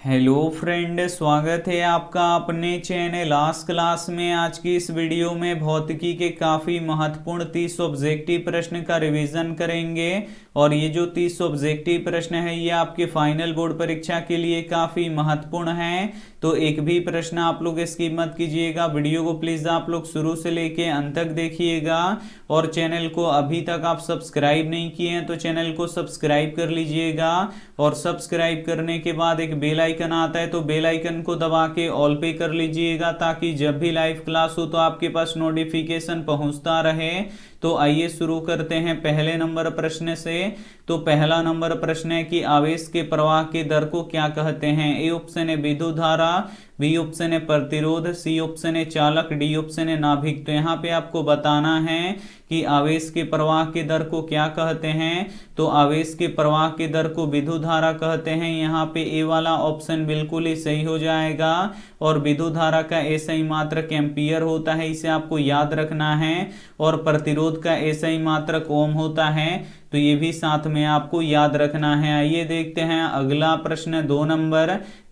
Hello friend, स्वागत है आपका अपने चैनल आज क्लास में। आज की इस वीडियो में भौतिकी के काफ़ी महत्वपूर्ण 30 ऑब्जेक्टिव प्रश्न का रिवीजन करेंगे। और ये जो 30 ऑब्जेक्टिव प्रश्न है ये आपके फाइनल बोर्ड परीक्षा के लिए काफ़ी महत्वपूर्ण है। तो एक भी प्रश्न आप लोग स्किप मत कीजिएगा, वीडियो को प्लीज़ आप लोग शुरू से लेके अंत तक देखिएगा। और चैनल को अभी तक आप सब्सक्राइब नहीं किए हैं तो चैनल को सब्सक्राइब कर लीजिएगा। और सब्सक्राइब करने के बाद एक बेल आइकन आता है तो बेल आइकन को दबा के ऑल पे कर लीजिएगा, ताकि जब भी लाइव क्लास हो तो आपके पास नोटिफिकेशन पहुंचता रहे। तो आइए शुरू करते हैं पहले नंबर प्रश्न से। तो पहला नंबर प्रश्न है कि आवेश के प्रवाह के दर को क्या कहते हैं। ए ऑप्शन है विद्युत धारा, बी ऑप्शन है प्रतिरोध, सी ऑप्शन है चालक, डी ऑप्शन है नाभिक। तो यहाँ पे आपको बताना है कि आवेश के प्रवाह के दर को क्या कहते हैं। तो आवेश के प्रवाह के दर को विद्युत धारा कहते हैं। यहाँ पे ए वाला ऑप्शन बिल्कुल ही सही हो जाएगा। और विद्युत धारा का ऐसा ही मात्रक एम्पियर होता है, इसे आपको याद रखना है। और प्रतिरोध का ऐसा ही मात्रक ओम होता है, तो ये भी साथ में आपको याद रखना है। आइए देखते हैं अगला प्रश्न,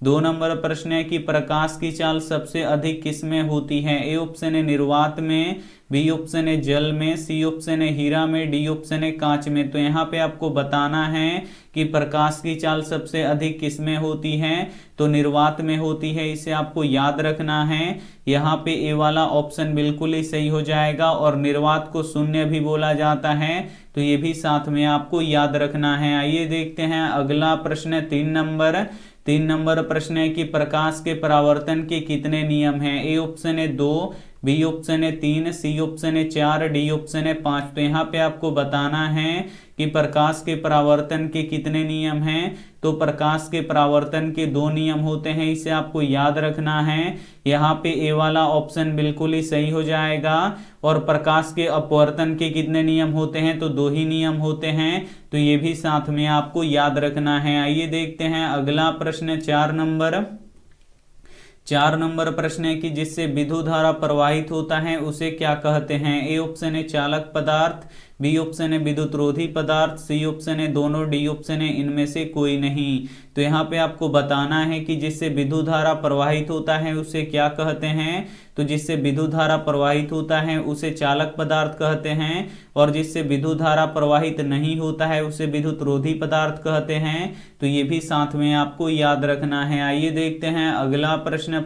दो नंबर प्रश्न है कि प्रकाश की चाल सबसे अधिक किसमें होती है। ए ऑप्शन है निर्वात में, बी ऑप्शन है जल में, सी ऑप्शन है हीरा में, डी ऑप्शन है कांच में। तो यहाँ पे आपको बताना है कि प्रकाश की चाल सबसे अधिक किसमें होती है। तो निर्वात में होती है, इसे आपको याद रखना है। यहाँ पे ए वाला ऑप्शन बिल्कुल ही सही हो जाएगा। और निर्वात को शून्य भी बोला जाता है, तो ये भी साथ में आपको याद रखना है। आइए देखते हैं अगला प्रश्न, तीन नंबर प्रश्न है कि प्रकाश के परावर्तन के कितने नियम हैं। ए ऑप्शन है 2, बी ऑप्शन है 3, सी ऑप्शन है 4, डी ऑप्शन है 5। तो यहाँ पे आपको बताना है कि प्रकाश के परावर्तन के कितने नियम हैं। तो प्रकाश के परावर्तन के 2 नियम होते हैं, इसे आपको याद रखना है। यहाँ पे ए वाला ऑप्शन बिल्कुल ही सही हो जाएगा। और प्रकाश के अपवर्तन के कितने नियम होते हैं, तो 2 ही नियम होते हैं, तो ये भी साथ में आपको याद रखना है। आइए देखते हैं अगला प्रश्न, 4 नंबर प्रश्न है कि जिससे विद्युत धारा प्रवाहित होता है उसे क्या कहते हैं। ए ऑप्शन है चालक पदार्थ, बी ऑप्शन है विद्युत रोधी पदार्थ, सी ऑप्शन है दोनों, डी ऑप्शन है इनमें से कोई नहीं। तो यहाँ पे आपको बताना है कि जिससे विद्युत धारा प्रवाहित होता है उसे क्या कहते हैं। तो जिससे विद्युत धारा प्रवाहित होता है उसे चालक पदार्थ कहते हैं। और जिससे विद्युत धारा प्रवाहित नहीं होता है उसे विद्युत रोधी पदार्थ कहते हैं। तो ये भी साथ में आपको याद रखना है। आइए देखते हैं अगला प्रश्न,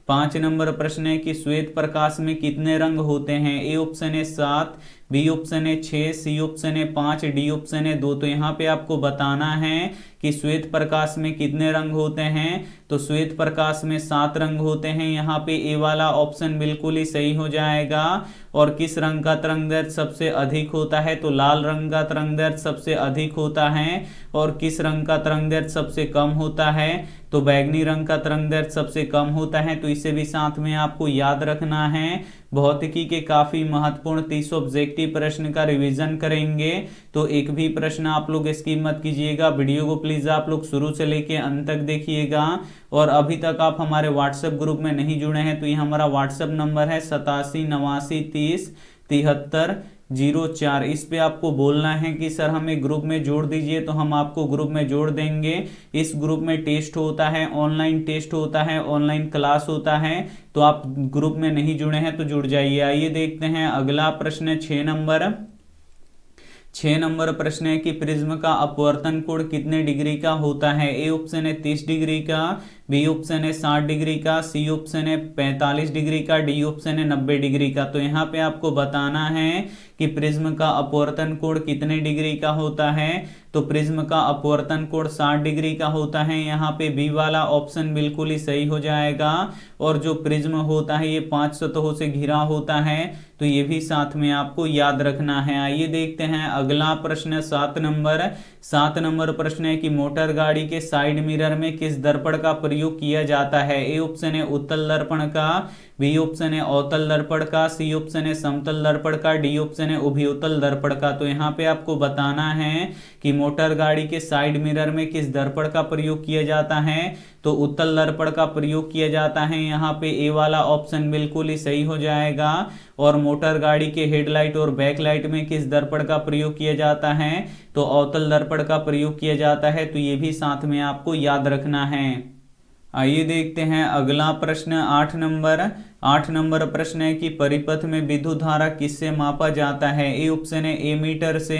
5 नंबर प्रश्न है कि श्वेत प्रकाश में कितने रंग होते हैं। ए ऑप्शन है 7, बी ऑप्शन है 6, सी ऑप्शन है 5, डी ऑप्शन है 2। तो यहाँ पे आपको बताना है कि श्वेत प्रकाश में कितने रंग होते हैं। तो श्वेत प्रकाश में 7 रंग होते हैं। यहाँ पे ए वाला ऑप्शन बिल्कुल ही सही हो जाएगा। और किस रंग का तरंगदैर्ध्य सबसे अधिक होता है, तो लाल रंग का तरंगदैर्ध्य सबसे अधिक होता है। और किस रंग का तरंगदैर्ध्य सबसे कम होता है, तो बैगनी रंग का तरंगदैर्ध्य सबसे कम होता है। तो इसे भी साथ में आपको याद रखना है। भौतिकी के काफी महत्वपूर्ण 30 ऑब्जेक्टिव प्रश्न का रिवीजन करेंगे, तो एक भी प्रश्न आप लोग स्किप मत कीजिएगा, वीडियो को प्लीज आप लोग शुरू से लेके अंत तक देखिएगा। और अभी तक आप हमारे व्हाट्सएप ग्रुप में नहीं जुड़े हैं तो ये हमारा व्हाट्सएप नंबर है 8789307304। इस पे आपको बोलना है कि सर हमें ग्रुप में जोड़ दीजिए, तो हम आपको ग्रुप में जोड़ देंगे। इस ग्रुप में टेस्ट होता है, ऑनलाइन टेस्ट होता है, ऑनलाइन क्लास होता है। तो आप ग्रुप में नहीं जुड़े हैं तो जुड़ जाइए। आइए देखते हैं अगला प्रश्न, 6 नंबर प्रश्न है कि प्रिज्म का अपवर्तन कोण कितने डिग्री का होता है। ए ऑप्शन है 30 डिग्री का, बी ऑप्शन है 60 डिग्री का, सी ऑप्शन है 45 डिग्री का, डी ऑप्शन है 90 डिग्री का। तो यहाँ पे आपको बताना है कि प्रिज्म का अपवर्तन कोण कितने डिग्री का होता है। तो प्रिज्म का अपवर्तन कोण 60 डिग्री का होता है। यहाँ पे बी वाला ऑप्शन बिल्कुल ही सही हो जाएगा। और जो प्रिज्म होता है ये 5 सतहों से घिरा होता है, तो ये भी साथ में आपको याद रखना है। आइए देखते हैं अगला प्रश्न, 7 नंबर प्रश्न है कि मोटर गाड़ी के साइड मिरर में किस दर्पण का प्रयोग प्रयोग किया जाता है? ए ऑप्शन है उत्तल दर्पण का, बी ऑप्शन है अवतल दर्पण का, सी ऑप्शन है समतल दर्पण का, डी ऑप्शन है उभयोतल दर्पण का। तो यहाँ पे आपको बताना है कि मोटर गाड़ी के साइड मिरर में किस दर्पण का प्रयोग किया जाता है। तो उत्तल दर्पण का प्रयोग किया जाता है। यहाँ पे ए वाला ऑप्शन बिल्कुल ही सही हो जाएगा। और मोटर गाड़ी के हेडलाइट और बैकलाइट में किस दर्पण का प्रयोग किया जाता है? तो अवतल दर्पण का प्रयोग किया जाता है। तो ये भी साथ में आपको याद रखना है। आइए देखते हैं अगला प्रश्न 8 नंबर प्रश्न है कि परिपथ में विद्युत धारा किससे मापा जाता है? ए ऑप्शन है ए मीटर से,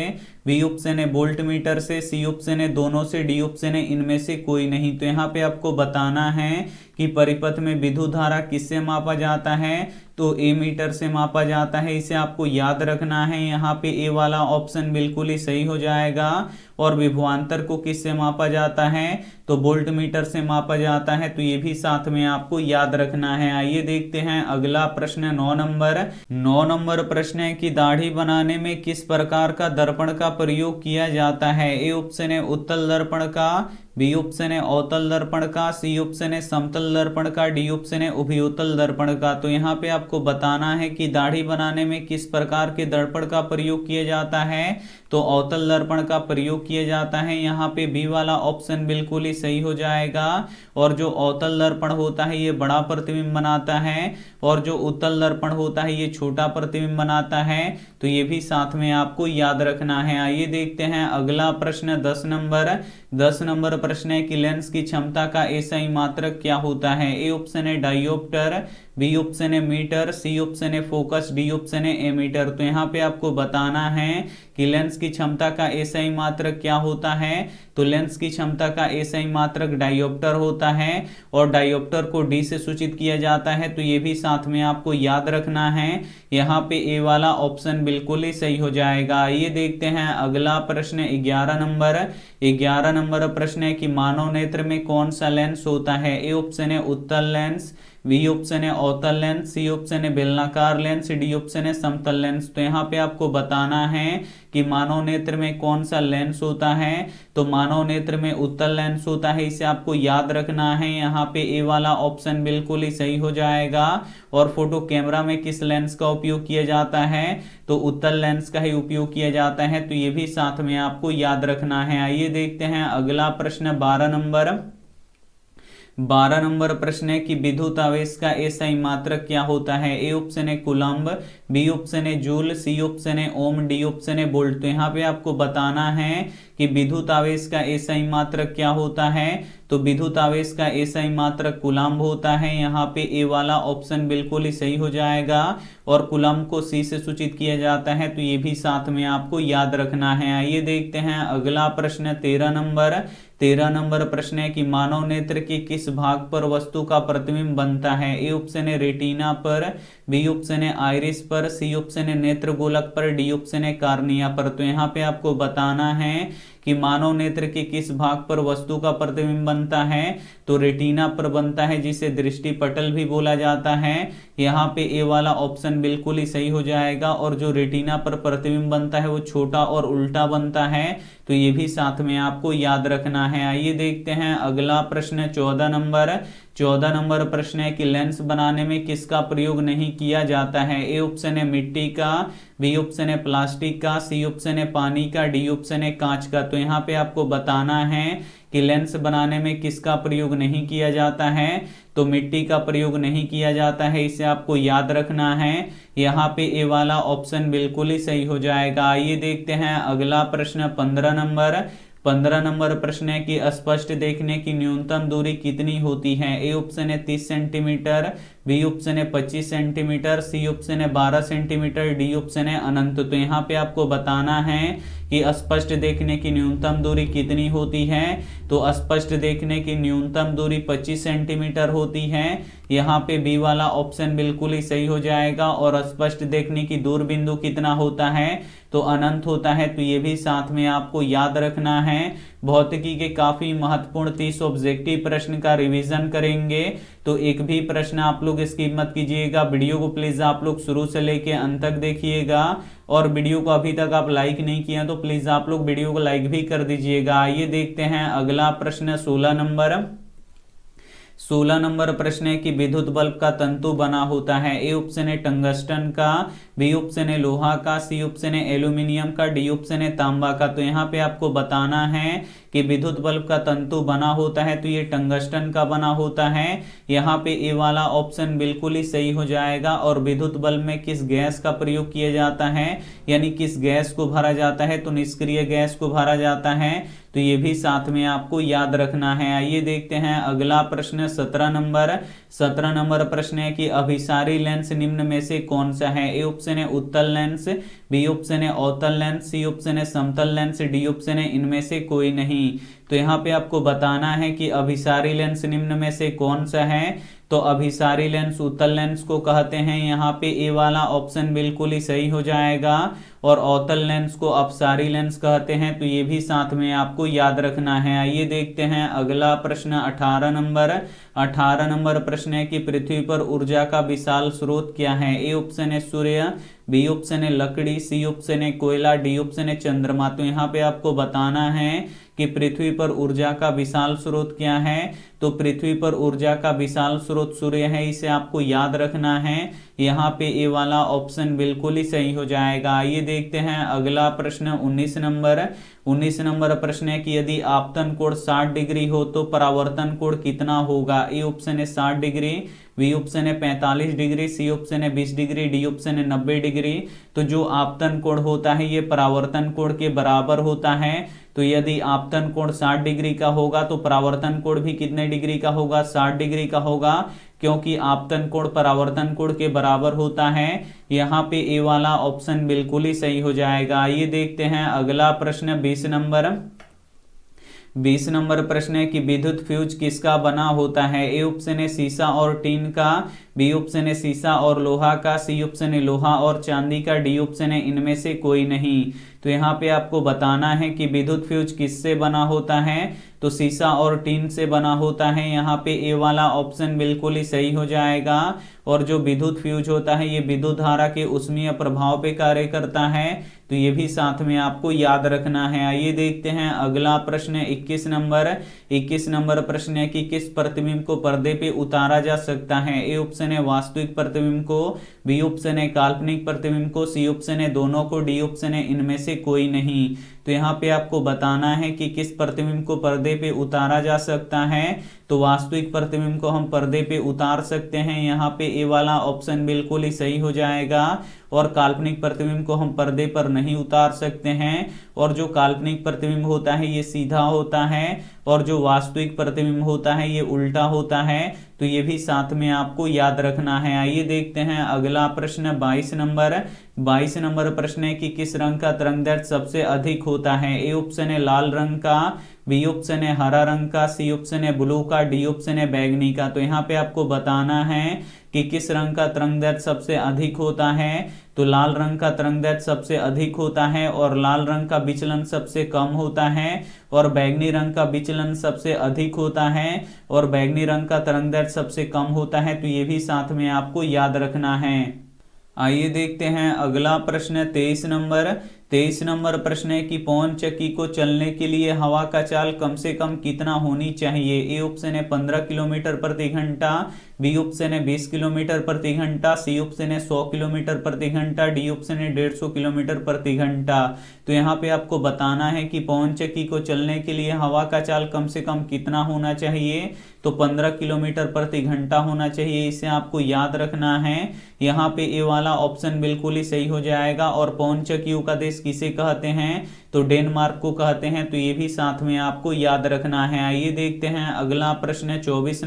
बी ऑप्शन है वोल्ट मीटर से, सी ऑप्शन है दोनों से, डी ऑप्शन है इनमें से कोई नहीं। तो यहाँ पे आपको बताना है कि परिपथ में विद्युत धारा किससे मापा जाता है? तो ए मीटर से मापा जाता है। इसे आपको याद रखना है। यहाँ पे ए वाला ऑप्शन बिल्कुल ही सही हो जाएगा। और विभवांतर को किससे मापा जाता है? तो वोल्ट मीटर से मापा जाता है। तो ये भी साथ में आपको याद रखना है। आइए देखते हैं अगला प्रश्न 9 नंबर प्रश्न है कि दाढ़ी बनाने में किस प्रकार का दर्पण का प्रयोग किया जाता है? ए ऑप्शन है उत्तल दर्पण का, बी ऑप्शन है अवतल दर्पण का, सी ऑप्शन है समतल दर्पण का, डी ऑप्शन है उभयोतल दर्पण का। तो यहाँ पे आपको बताना है कि दाढ़ी बनाने में किस प्रकार के दर्पण का प्रयोग किया जाता है। तो अवतल दर्पण का प्रयोग किया जाता है। यहाँ पे बी वाला ऑप्शन बिल्कुल ही सही हो जाएगा। और जो अवतल दर्पण होता है ये बड़ा प्रतिबिंब बनाता है, और जो उत्तल दर्पण होता है ये छोटा प्रतिबिंब बनाता है। तो ये भी साथ में आपको याद रखना है। आइए देखते हैं अगला प्रश्न 10 नंबर प्रश्न है कि लेंस की क्षमता का एसआई मात्रक क्या होता है? ए ऑप्शन है डायोप्टर, बी ऑप्शन है मीटर, सी ऑप्शन है फोकस, डी ऑप्शन है एमीटर। तो यहाँ पे आपको बताना है कि लेंस की क्षमता का एसआई मात्रक क्या होता है। तो लेंस की क्षमता का एसआई मात्रक डायोप्टर होता है। और डायोप्टर को डी से सूचित किया जाता है। तो ये भी साथ में आपको याद रखना है। यहाँ पे ए वाला ऑप्शन बिल्कुल ही सही हो जाएगा। ये देखते हैं अगला प्रश्न 11 नंबर प्रश्न है कि मानव नेत्र में कौन सा लेंस होता है? ए ऑप्शन है उत्तल लेंस, बी ऑप्शन है अवतल लेंस, सी ऑप्शन है बेलनाकार लेंस, डी ऑप्शन है समतल लेंस। तो यहाँ पे आपको बताना है कि मानव नेत्र में कौन सा लेंस होता है। तो मानव नेत्र में उत्तल लेंस होता है। इसे आपको याद रखना है। यहाँ पे ए वाला ऑप्शन बिल्कुल ही सही हो जाएगा। और फोटो कैमरा में किस लेंस का उपयोग किया जाता है? तो उत्तल लेंस का ही उपयोग किया जाता है। तो ये भी साथ में आपको याद रखना है। आइए देखते हैं अगला प्रश्न 12 नंबर प्रश्न है कि विद्युत आवेश का एसआई मात्रक क्या होता है? ए ऑप्शन है कूलम्ब, बी ऑप्शन है जूल, सी ऑप्शन है ओम, डी ऑप्शन है वोल्ट। तो यहाँ पे आपको बताना है कि विद्युत आवेश का एसआई मात्रक क्या होता है। तो विद्युत आवेश का एसआई मात्रक कूलम्ब होता है। यहाँ पे ए वाला ऑप्शन बिल्कुल ही सही हो जाएगा। और कूलम्ब को सी से सूचित किया जाता है। तो ये भी साथ में आपको याद रखना है। आइए देखते हैं अगला प्रश्न 13 नंबर प्रश्न है कि मानव नेत्र के किस भाग पर वस्तु का प्रतिबिंब बनता है? ए ऑप्शन है रेटिना पर, बी ऑप्शन है आइरिस पर, सी ऑप्शन है नेत्र गोलक पर, डी ऑप्शन है कार्निया पर। तो यहाँ पे आपको बताना है कि मानव नेत्र के किस भाग पर वस्तु का प्रतिबिंब बनता है। तो रेटिना पर बनता है, जिसे दृष्टि पटल भी बोला जाता है। यहाँ पे ए वाला ऑप्शन बिल्कुल ही सही हो जाएगा। और जो रेटिना पर प्रतिबिंब बनता है वो छोटा और उल्टा बनता है। तो ये भी साथ में आपको याद रखना है। आइए देखते हैं अगला प्रश्न 14 नंबर प्रश्न है कि लेंस बनाने में किसका प्रयोग नहीं किया जाता है? ए ऑप्शन है मिट्टी का, बी ऑप्शन है प्लास्टिक का, सी ऑप्शन है पानी का, डी ऑप्शन है कांच का। तो यहाँ पे आपको बताना है कि लेंस बनाने में किसका प्रयोग नहीं किया जाता है। तो मिट्टी का प्रयोग नहीं किया जाता है। इसे आपको याद रखना है। यहाँ पे ए वाला ऑप्शन बिल्कुल ही सही हो जाएगा। आइए देखते हैं अगला प्रश्न 15 नंबर प्रश्न है कि स्पष्ट देखने की न्यूनतम दूरी कितनी होती है? ए ऑप्शन है 30 सेंटीमीटर, बी ऑप्शन है 25 सेंटीमीटर, सी ऑप्शन है 12 सेंटीमीटर, डी ऑप्शन है अनंत। तो यहाँ पे आपको बताना है कि स्पष्ट देखने की न्यूनतम दूरी कितनी होती है। तो स्पष्ट देखने की न्यूनतम दूरी 25 सेंटीमीटर होती है। यहाँ पे बी वाला ऑप्शन बिल्कुल ही सही हो जाएगा। और स्पष्ट देखने की दूर बिंदु कितना होता है? तो अनंत होता है। तो ये भी साथ में आपको याद रखना है। भौतिकी के काफी महत्वपूर्ण 30 ऑब्जेक्टिव प्रश्न का रिवीजन करेंगे। तो एक भी प्रश्न आप लोग स्किप मत कीजिएगा। वीडियो को प्लीज आप लोग शुरू से लेके अंत तक देखिएगा। और वीडियो को अभी तक आप लाइक नहीं किया तो प्लीज आप लोग वीडियो को लाइक भी कर दीजिएगा। आइए देखते हैं अगला प्रश्न 16 16 नंबर प्रश्न है कि विद्युत बल्ब का तंतु बना होता है। ए ऑप्शन है टंगस्टन का, बी ऑप्शन है लोहा का, सी ऑप्शन है एल्यूमिनियम का, डी ऑप्शन है तांबा का। तो यहाँ पे आपको बताना है कि विद्युत बल्ब का तंतु बना होता है तो ये टंगस्टन का बना होता है। यहाँ पे ए वाला ऑप्शन बिल्कुल ही सही हो जाएगा। और विद्युत बल्ब में किस गैस का प्रयोग किया जाता है, यानी किस गैस को भरा जाता है, तो निष्क्रिय गैस को भरा जाता है। तो ये भी साथ में आपको याद रखना है। आइए देखते हैं अगला प्रश्न 17 नंबर प्रश्न है कि अभिसारी लेंस निम्न में से कौन सा है। ए ऑप्शन है उत्तल लेंस, बी ऑप्शन है अवतल लेंस, सी ऑप्शन है समतल लेंस, डी ऑप्शन है इनमें से कोई नहीं। तो यहाँ पे आपको बताना है कि अभिसारी लेंस निम्न में से कौन सा है। तो अभिसारी लेंस उत्तल लेंस को कहते हैं। यहाँ पे ए वाला ऑप्शन बिल्कुल ही सही हो जाएगा। और अवतल लेंस को अपसारी लेंस कहते हैं। तो ये भी साथ में आपको याद रखना है। आइए देखते हैं अगला प्रश्न 18 नंबर प्रश्न है कि पृथ्वी पर ऊर्जा का विशाल स्रोत क्या है। ए ऑप्शन है सूर्य, बी ऑप्शन है लकड़ी, सी ऑप्शन है कोयला, डी ऑप्शन है चंद्रमा। तो यहाँ पे आपको बताना है कि पृथ्वी पर ऊर्जा का विशाल स्रोत क्या है। तो पृथ्वी पर ऊर्जा का विशाल स्रोत सूर्य है, इसे आपको याद रखना है। यहाँ पे ए वाला ऑप्शन बिल्कुल ही सही हो जाएगा। आइए देखते हैं अगला प्रश्न 19 नंबर प्रश्न है कि यदि आपतन कोण 60 डिग्री हो तो परावर्तन कोण कितना होगा। ए ऑप्शन है 60 डिग्री, बी ऑप्शन है 45 डिग्री, सी ऑप्शन है 20 डिग्री, डी ऑप्शन है 90 डिग्री। तो जो आपतन कोण होता है ये परावर्तन कोण के बराबर होता है। तो यदि आपतन कोण 60 डिग्री का होगा तो परावर्तन कोण भी कितने डिग्री का होगा, 60 डिग्री का होगा, क्योंकि आपतन कोण परावर्तन कोण के बराबर होता है। यहाँ पे ए वाला ऑप्शन बिल्कुल ही सही हो जाएगा। आइए देखते हैं अगला प्रश्न 20 नंबर प्रश्न है कि विद्युत फ्यूज किसका बना होता है। ए ऑप्शन है शीशा और टीन का, बी ऑप्शन है शीशा और लोहा का, सी ऑप्शन है लोहा और चांदी का, डी ऑप्शन है इनमें से कोई नहीं। तो यहाँ पे आपको बताना है कि विद्युत फ्यूज किससे बना होता है। तो शीशा और टीन से बना होता है। यहाँ पे ए वाला ऑप्शन बिल्कुल ही सही हो जाएगा। और जो विद्युत फ्यूज होता है ये विद्युत धारा के ऊष्मीय प्रभाव पे कार्य करता है। तो ये भी साथ में आपको याद रखना है। आइए देखते हैं अगला प्रश्न 21 नंबर प्रश्न है कि किस प्रतिबिंब को पर्दे पे उतारा जा सकता है। ए ऑप्शन है वास्तविक प्रतिबिंब को, बी ऑप्शन है काल्पनिक प्रतिबिंब को, सी ऑप्शन है दोनों को, डी ऑप्शन है इनमें से कोई नहीं। तो यहाँ पे आपको बताना है कि किस प्रतिबिंब को पर्दे पे उतारा जा सकता है। तो वास्तविक प्रतिबिंब को हम पर्दे पे उतार सकते हैं। यहाँ पे ए वाला ऑप्शन बिल्कुल ही सही हो जाएगा। और काल्पनिक प्रतिबिंब को हम पर्दे पर नहीं उतार सकते हैं। और जो काल्पनिक प्रतिबिंब होता है ये सीधा होता है और जो वास्तविक प्रतिबिंब होता है ये उल्टा होता है। तो ये भी साथ में आपको याद रखना है। आइए देखते हैं अगला प्रश्न 22 नंबर प्रश्न है कि किस रंग का तरंगदैर्घ्य सबसे अधिक होता है। ए ऑप्शन है लाल रंग का, बी ऑप्शन है हरा रंग का, सी ऑप्शन है ब्लू का, डी ऑप्शन है बैंगनी का। तो यहाँ पे आपको बताना है कि किस रंग का तरंगदैर्घ्य सबसे अधिक होता है। तो लाल रंग का तरंगदैर्घ्य सबसे अधिक होता है और लाल रंग का विचलन सबसे कम होता है। और बैंगनी रंग का विचलन सबसे अधिक होता है और बैंगनी रंग का तरंगदैर्घ्य सबसे कम होता है। तो ये भी साथ में आपको याद रखना है। आइए देखते हैं अगला प्रश्न 23 नंबर प्रश्न है कि पवन चक्की को चलने के लिए हवा का चाल कम से कम कितना होनी चाहिए। ए ऑप्शन है 15 किलोमीटर प्रति घंटा, बी ऑप्शन है 20 किलोमीटर प्रति घंटा, सी ऑप्शन है 100 किलोमीटर प्रति घंटा, डी ऑप्शन है 150 किलोमीटर प्रति घंटा। तो यहाँ पे आपको बताना है कि पवन चक्की को चलने के लिए हवा का चाल कम से कम कितना होना चाहिए। तो 15 किलोमीटर प्रति घंटा होना चाहिए, इसे आपको याद रखना है। यहाँ पे ए वाला ऑप्शन बिल्कुल ही सही हो जाएगा। और पवन चक्कियों का देश किसे कहते हैं। तो डेनमार्क को कहते हैं। तो ये भी साथ में आपको याद रखना है। आइए देखते हैं अगला प्रश्न 24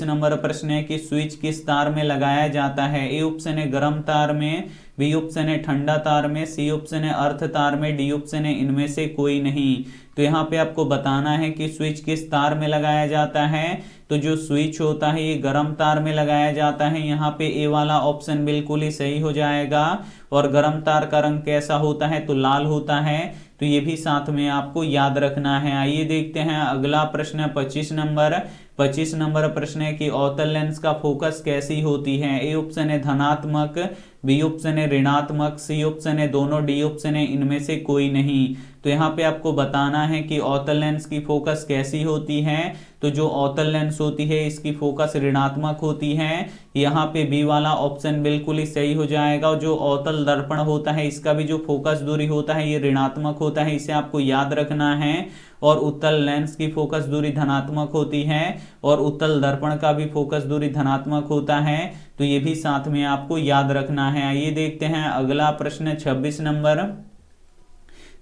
नंबर प्रश्न है कि स्विच किस तार में लगाया जाता है। ए ऑप्शन है गर्म तार में, बी ऑप्शन है ठंडा तार में, सी ऑप्शन है अर्थ तार में, डी ऑप्शन है इनमें से कोई नहीं। तो यहाँ पे आपको बताना है कि स्विच किस तार में लगाया जाता है। तो जो स्विच होता है ये गर्म तार में लगाया जाता है। यहाँ पे ए वाला ऑप्शन बिल्कुल ही सही हो जाएगा। और गर्म तार का रंग कैसा होता है। तो लाल होता है। तो ये भी साथ में आपको याद रखना है। आइए देखते हैं अगला प्रश्न 25 नंबर प्रश्न है कि अवतल लेंस का फोकस कैसी होती है। ए ऑप्शन है धनात्मक, बी ऑप्शन है ऋणात्मक, सी ऑप्शन है दोनों, डी ऑप्शन है इनमें से कोई नहीं। तो यहाँ पे आपको बताना है कि अवतल लेंस की फोकस कैसी होती है। तो जो अवतल लेंस होती है इसकी फोकस ऋणात्मक होती है। यहाँ पे बी वाला ऑप्शन बिल्कुल ही सही हो जाएगा। और जो अवतल दर्पण होता है इसका भी जो फोकस दूरी होता है ये ऋणात्मक होता है, इसे आपको याद रखना है। और उत्तल लेंस की फोकस दूरी धनात्मक होती है और उत्तल दर्पण का भी फोकस दूरी धनात्मक होता है। तो ये भी साथ में आपको याद रखना है। आइए देखते हैं अगला प्रश्न 26 नंबर।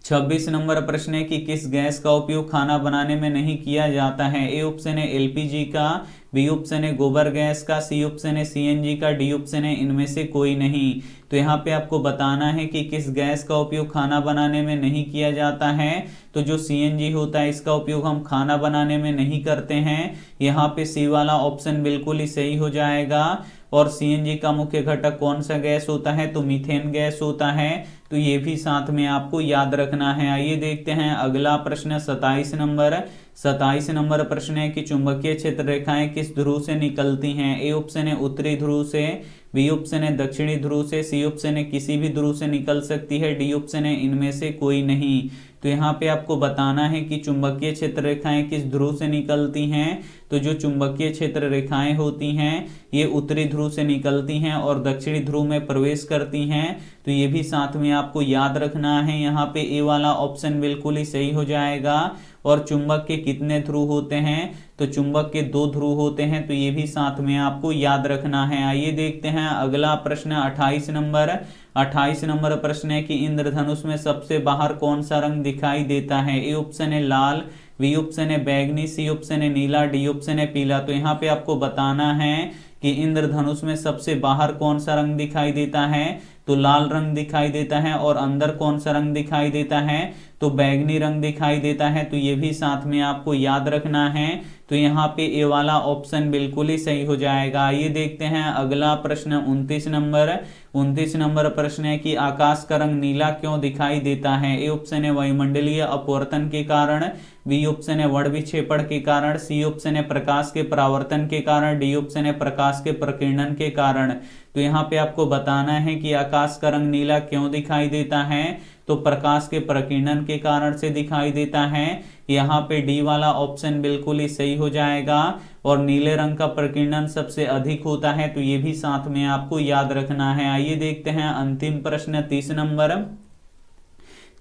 26 नंबर प्रश्न है कि किस गैस का उपयोग खाना बनाने में नहीं किया जाता है। ए ऑप्शन है एलपीजी का, बी ऑप्शन है गोबर गैस का, सी ऑप्शन है सीएनजी का, डी ऑप्शन है इनमें से कोई नहीं। तो यहाँ पे आपको बताना है कि किस गैस का उपयोग खाना बनाने में नहीं किया जाता है। तो जो सीएनजी होता है इसका उपयोग हम खाना बनाने में नहीं करते हैं। यहाँ पे सी वाला ऑप्शन बिल्कुल ही सही हो जाएगा। और सीएनजी का मुख्य घटक कौन सा गैस होता है, तो मीथेन गैस होता है। तो ये भी साथ में आपको याद रखना है। आइए देखते हैं अगला प्रश्न 27 नंबर। 27 नंबर प्रश्न है कि चुंबकीय क्षेत्र रेखाएं किस ध्रुव से निकलती हैं। ए ऑप्शन है उत्तरी ध्रुव से, बी ऑप्शन है दक्षिणी ध्रुव से, सी ऑप्शन है किसी भी ध्रुव से निकल सकती है, डी ऑप्शन है इनमें से कोई नहीं। तो यहाँ पे आपको बताना है कि चुंबकीय क्षेत्र रेखाएं किस ध्रुव से निकलती हैं। तो जो चुंबकीय क्षेत्र रेखाएं होती हैं ये उत्तरी ध्रुव से निकलती हैं और दक्षिणी ध्रुव में प्रवेश करती हैं। तो ये भी साथ में आपको याद रखना है। यहाँ पे ए वाला ऑप्शन बिल्कुल ही सही हो जाएगा। और चुंबक के कितने ध्रुव होते हैं, तो चुंबक के 2 ध्रुव होते हैं। तो ये भी साथ में आपको याद रखना है। आइए देखते हैं अगला प्रश्न 28 नंबर। 28 नंबर प्रश्न है कि इंद्रधनुष में सबसे बाहर कौन सा रंग दिखाई देता है। ए ऑप्शन है लाल, बी ऑप्शन है बैगनी, सी ऑप्शन है नीला, डी ऑप्शन है पीला। तो यहाँ पे आपको बताना है कि इंद्रधनुष में सबसे बाहर कौन सा रंग दिखाई देता है। तो लाल रंग दिखाई देता है। और अंदर कौन सा रंग दिखाई देता है, तो बैगनी रंग दिखाई देता है। तो ये भी साथ में आपको याद रखना है। तो यहाँ पे ए वाला ऑप्शन बिल्कुल ही सही हो जाएगा। आइए देखते हैं अगला प्रश्न 29 नंबर। 29 नंबर प्रश्न है कि आकाश का रंग नीला क्यों दिखाई देता है। ए ऑप्शन है वायुमंडलीय अपवर्तन के कारण, बी ऑप्शन है वर्णविक्षेपण के कारण, सी ऑप्शन है प्रकाश के परावर्तन के कारण, डी ऑप्शन है प्रकाश के प्रकीर्णन के कारण। तो यहाँ पे आपको बताना है कि आकाश का रंग नीला क्यों दिखाई देता है। तो प्रकाश के प्रकीर्णन के कारण से दिखाई देता है। यहाँ पे डी वाला ऑप्शन बिल्कुल ही सही हो जाएगा। और नीले रंग का प्रकीर्णन सबसे अधिक होता है। तो ये भी साथ में आपको याद रखना है। आइए देखते हैं अंतिम प्रश्न 30 नंबर।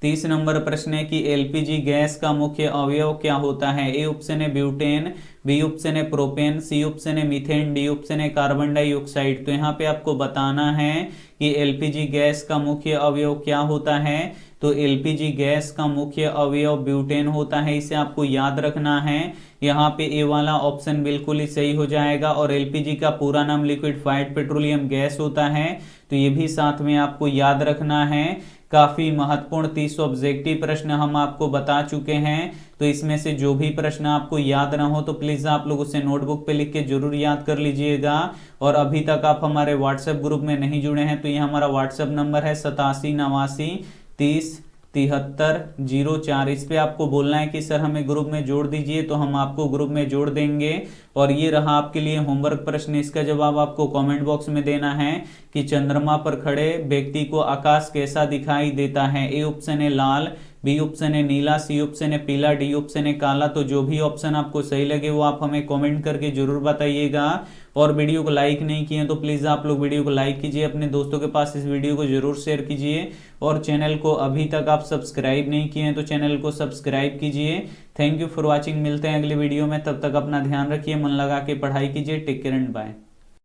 30 नंबर प्रश्न है कि एलपीजी गैस का मुख्य अवयव क्या होता है। ए ऑप्शन है ब्यूटेन, बी ऑप्शन है प्रोपेन, सी ऑप्शन है मीथेन, डी ऑप्शन है कार्बन डाइऑक्साइड। तो यहाँ पे आपको बताना है कि एलपीजी गैस का मुख्य अवयव क्या होता है। तो एलपीजी गैस का मुख्य अवयव ब्यूटेन होता है, इसे आपको याद रखना है। यहाँ पे ए वाला ऑप्शन बिल्कुल ही सही हो जाएगा। और एलपीजी का पूरा नाम लिक्विफाइड पेट्रोलियम गैस होता है। तो ये भी साथ में आपको याद रखना है। काफी महत्वपूर्ण 30 ऑब्जेक्टिव प्रश्न हम आपको बता चुके हैं। तो इसमें से जो भी प्रश्न आपको याद ना हो तो प्लीज आप लोग उसे नोटबुक पे लिख के जरूर याद कर लीजिएगा। और अभी तक आप हमारे व्हाट्सएप ग्रुप में नहीं जुड़े हैं तो ये हमारा व्हाट्सएप नंबर है 8789307304। इस पे आपको बोलना है कि सर हमें ग्रुप में जोड़ दीजिए, तो हम आपको ग्रुप में जोड़ देंगे। और ये रहा आपके लिए होमवर्क प्रश्न, इसका जवाब आपको कमेंट बॉक्स में देना है कि चंद्रमा पर खड़े व्यक्ति को आकाश कैसा दिखाई देता है। ए ऑप्शन है लाल, बी ऑप्शन है नीला, सी ऑप्शन है पीला, डी ऑप्शन है काला। तो जो भी ऑप्शन आपको सही लगे वो आप हमें कमेंट करके जरूर बताइएगा। और वीडियो को लाइक नहीं किए तो प्लीज आप लोग वीडियो को लाइक कीजिए, अपने दोस्तों के पास इस वीडियो को जरूर शेयर कीजिए। और चैनल को अभी तक आप सब्सक्राइब नहीं किए हैं तो चैनल को सब्सक्राइब कीजिए। Thank you for watching. मिलते हैं अगले वीडियो में, तब तक अपना ध्यान रखिए, मन लगा के पढ़ाई कीजिए। Take care and bye.